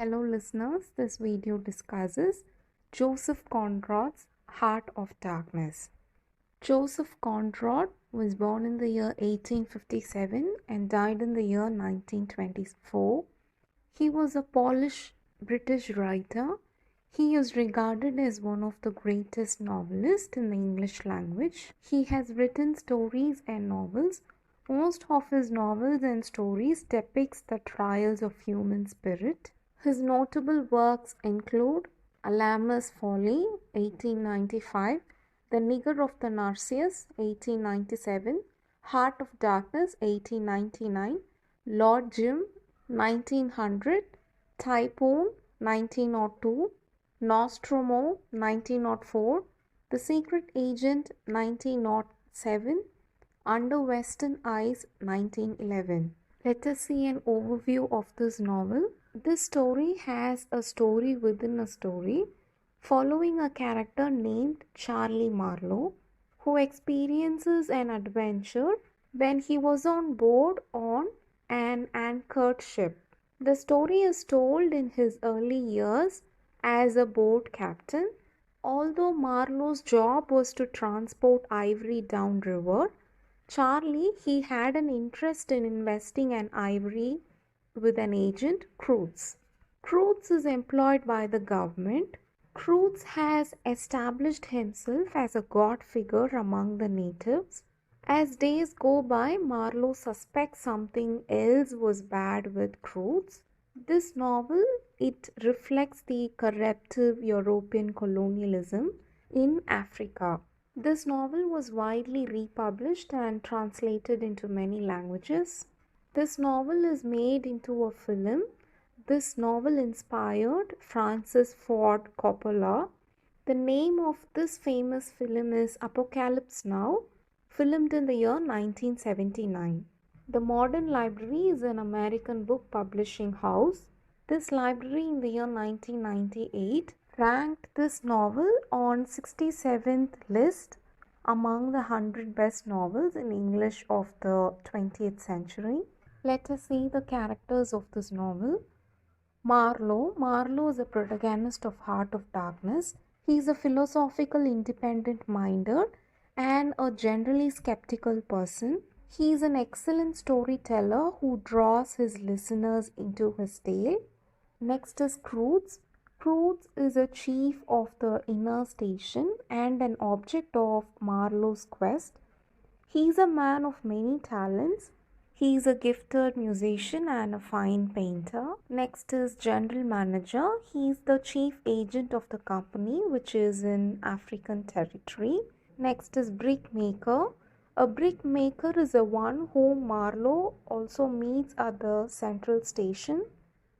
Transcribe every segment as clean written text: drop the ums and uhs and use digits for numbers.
Hello listeners, this video discusses Joseph Conrad's Heart of Darkness. Joseph Conrad was born in the year 1857 and died in the year 1924. He was a Polish British writer. He is regarded as one of the greatest novelists in the English language. He has written stories and novels. Most of his novels and stories depicts the trials of human spirit. His notable works include Alarmless Folly, 1895, The Nigger of the Narcissus, 1897, Heart of Darkness, 1899, Lord Jim, 1900, Typhoon, 1902, Nostromo, 1904, The Secret Agent, 1907, Under Western Eyes, 1911. Let us see an overview of this novel. This story has a story within a story, following a character named Charlie Marlowe, who experiences an adventure when he was on board on an anchored ship. The story is told in his early years as a boat captain. Although Marlowe's job was to transport ivory downriver, he had an interest in investing in ivory with an agent, Cruz. Cruz is employed by the government. Cruz has established himself as a god figure among the natives. As days go by, Marlowe suspects something else was bad with Cruz. This novel, it reflects the corruptive European colonialism in Africa. This novel was widely republished and translated into many languages. This novel is made into a film. This novel inspired Francis Ford Coppola. The name of this famous film is Apocalypse Now, filmed in the year 1979. The Modern Library is an American book publishing house. This library in the year 1998 ranked this novel on 67th list among the 100 best novels in English of the 20th century. Let us see the characters of this novel. Marlowe is a protagonist of Heart of Darkness. He is a philosophical, independent-minded and a generally skeptical person. He is an excellent storyteller who draws his listeners into his tale. Next is Cruz. Cruz is a chief of the inner station and an object of Marlowe's quest. He is a man of many talents. He is a gifted musician and a fine painter. Next is General Manager. He is the chief agent of the company, which is in African territory. Next is Brickmaker. A brickmaker is the one whom Marlowe also meets at the central station.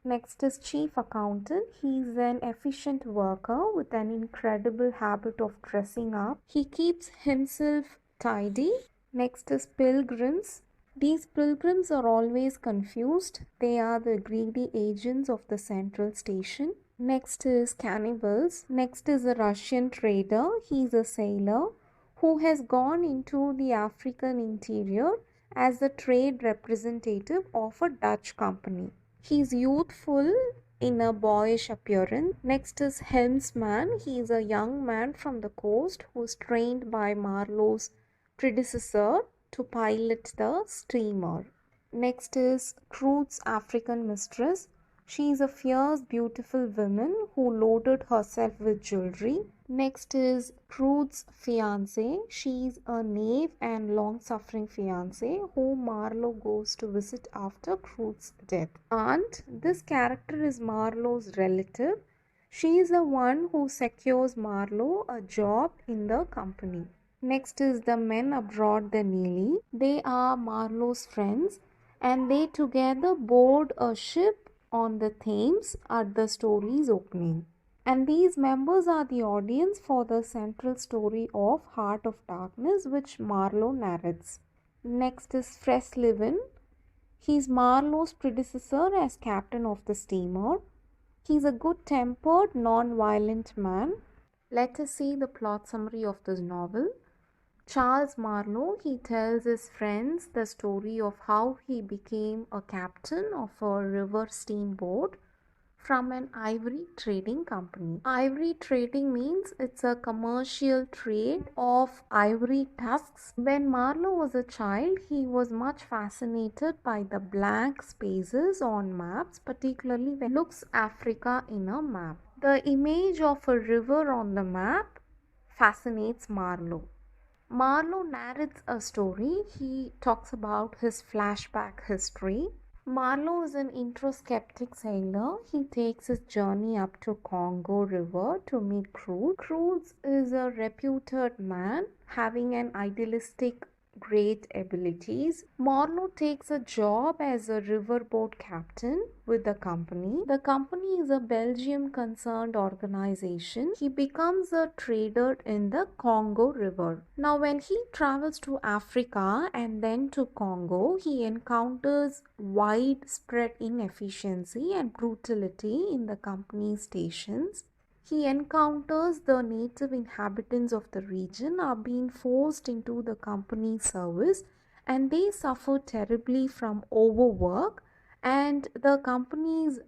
Next is Chief Accountant. He is an efficient worker with an incredible habit of dressing up. He keeps himself tidy. Next is Pilgrims. These pilgrims are always confused. They are the greedy agents of the central station. Next is Cannibals. Next is a Russian trader. He is a sailor who has gone into the African interior as the trade representative of a Dutch company. He is youthful in a boyish appearance. Next is helmsman. He is a young man from the coast who is trained by Marlowe's predecessor to pilot the steamer. Next is Cruz's African mistress. She is a fierce, beautiful woman who loaded herself with jewelry. Next is Cruz's fiancée. She is a knave and long-suffering fiancée whom Marlowe goes to visit after Cruz's death. Aunt, this character is Marlowe's relative. She is the one who secures Marlowe a job in the company. Next is the men aboard the Neely. They are Marlowe's friends and they together board a ship on the Thames at the story's opening. And these members are the audience for the central story of Heart of Darkness, which Marlowe narrates. Next is Fresleven. He is Marlowe's predecessor as captain of the steamer. He is a good-tempered, non-violent man. Let us see the plot summary of this novel. Charles Marlowe, he tells his friends the story of how he became a captain of a river steamboat from an ivory trading company. Ivory trading means it's a commercial trade of ivory tusks. When Marlowe was a child, he was much fascinated by the blank spaces on maps, particularly when he looks Africa in a map. The image of a river on the map fascinates Marlowe. Marlowe narrates a story. He talks about his flashback history. Marlowe is an introspective sailor. He takes his journey up to Congo River to meet Cruz. Cruz is a reputed man having an idealistic great abilities. Marlowe takes a job as a riverboat captain with the company. The company is a Belgium concerned organization. He becomes a trader in the Congo River. Now, when he travels to Africa and then to Congo, he encounters widespread inefficiency and brutality in the company's stations. He encounters the native inhabitants of the region are being forced into the company's service, and they suffer terribly from overwork, and the company's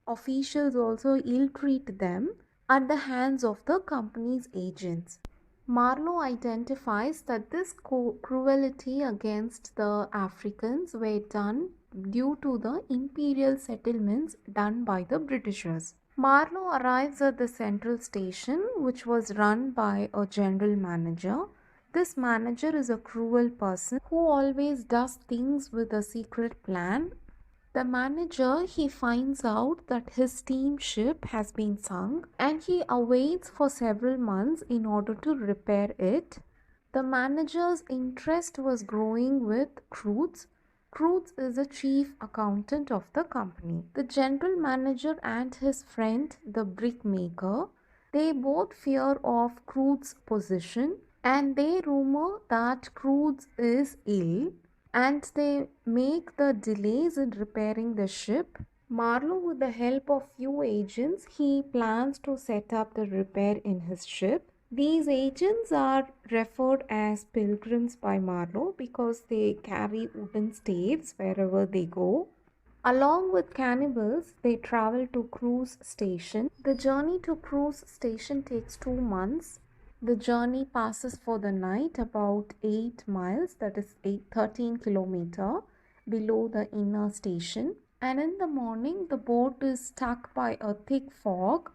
officials also ill-treat them at the hands of the company's agents. Marlowe identifies that this cruelty against the Africans were done due to the imperial settlements done by the Britishers. Marlowe arrives at the central station, which was run by a general manager. This manager is a cruel person who always does things with a secret plan. The manager, he finds out that his steamship has been sunk and he awaits for several months in order to repair it. The manager's interest was growing with Cruz. Cruz is the chief accountant of the company. The general manager and his friend, the brickmaker, they both fear of Cruz's position and they rumor that Cruz is ill, and they make the delays in repairing the ship. Marlowe, with the help of few agents, he plans to set up the repair in his ship. These agents are referred as pilgrims by Marlowe because they carry wooden staves wherever they go. Along with cannibals, they travel to Cruz Station. The journey to Cruz Station takes 2 months. The journey passes for the night about 8 miles, that is 13 kilometers below the inner station. And in the morning, the boat is stuck by a thick fog.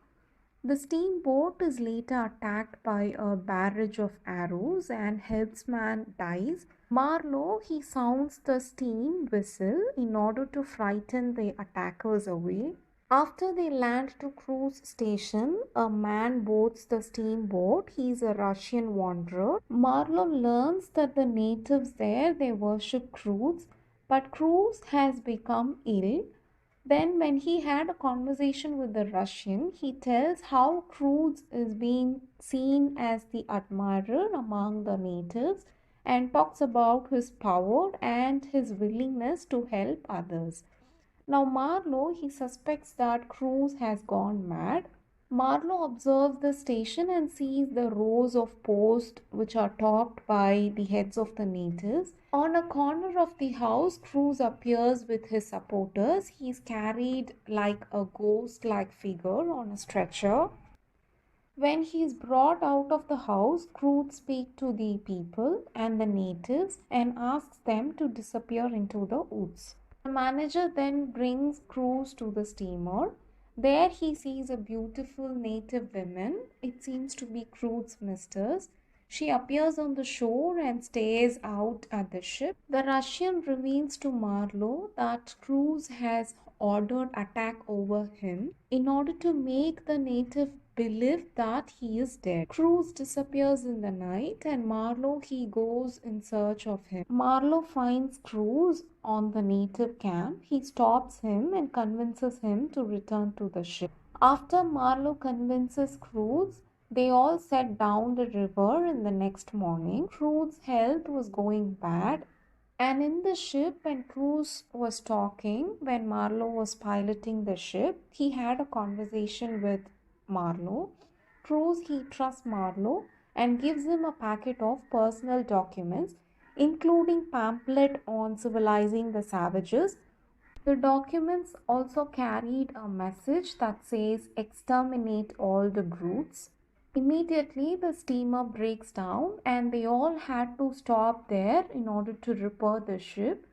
The steamboat is later attacked by a barrage of arrows and helmsman dies. Marlowe, he sounds the steam whistle in order to frighten the attackers away. After they land to Cruz Station, a man boards the steamboat. He is a Russian wanderer. Marlowe learns that the natives there, they worship Cruz, but Cruz has become ill. Then when he had a conversation with the Russian, he tells how Cruz is being seen as the admirer among the natives and talks about his power and his willingness to help others. Now Marlowe, he suspects that Cruz has gone mad. Marlowe observes the station and sees the rows of posts which are topped by the heads of the natives. On a corner of the house, Cruz appears with his supporters. He is carried like a ghost-like figure on a stretcher. When he is brought out of the house, Cruz speaks to the people and the natives and asks them to disappear into the woods. The manager then brings Cruz to the steamer. There he sees a beautiful native woman. It seems to be Cruz's mistress. She appears on the shore and stares out at the ship. The Russian reveals to Marlowe that Cruz has ordered attack over him in order to make the native believe that he is dead. Cruz disappears in the night and Marlowe, he goes in search of him. Marlowe finds Cruz on the native camp. He stops him and convinces him to return to the ship. After Marlowe convinces Cruz, they all set down the river in the next morning. Cruz's health was going bad, and in the ship, when Cruz was talking, when Marlowe was piloting the ship, he had a conversation with Marlowe. Cruz, he trusts Marlowe and gives him a packet of personal documents, including pamphlet on civilizing the savages. The documents also carried a message that says exterminate all the brutes. Immediately, the steamer breaks down and they all had to stop there in order to repair the ship.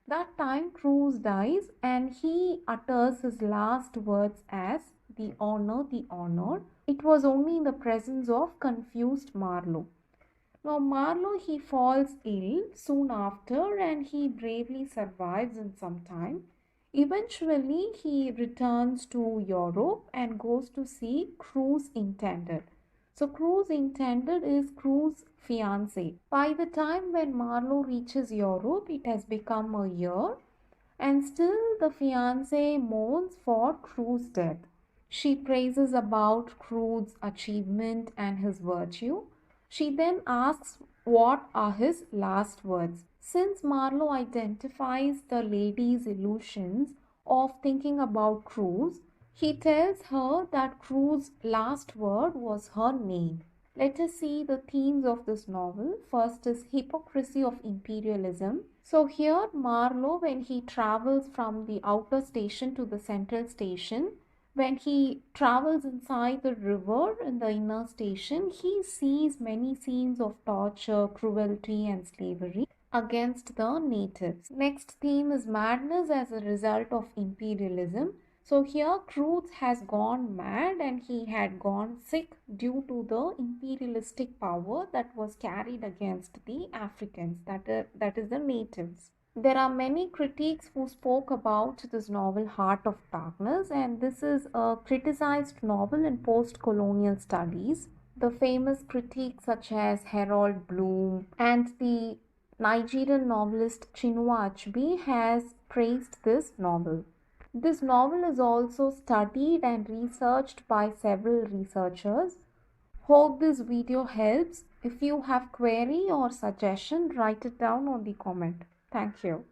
That time, Cruz dies and he utters his last words as the honor, the honor. It was only in the presence of confused Marlowe. Now, Marlowe he falls ill soon after and he bravely survives in some time. Eventually, he returns to Europe and goes to see Cruz intended. So, Cruz intended is Cruz's fiance. By the time when Marlowe reaches Europe, it has become a year and still the fiance mourns for Cruz's death. She praises about Cruz's achievement and his virtue. She then asks what are his last words. Since Marlowe identifies the lady's illusions of thinking about Cruz, he tells her that Cruz's last word was her name. Let us see the themes of this novel. First is hypocrisy of imperialism. So here Marlowe, when he travels from the outer station to the central station, when he travels inside the river in the inner station, he sees many scenes of torture, cruelty and slavery against the natives. Next theme is madness as a result of imperialism. So here Cruz has gone mad and he had gone sick due to the imperialistic power that was carried against the Africans, that is the natives. There are many critics who spoke about this novel Heart of Darkness, and this is a criticized novel in post-colonial studies. The famous critics such as Harold Bloom and the Nigerian novelist Chinua Achebe has praised this novel. This novel is also studied and researched by several researchers. Hope this video helps. If you have query or suggestion, write it down on the comment. Thank you.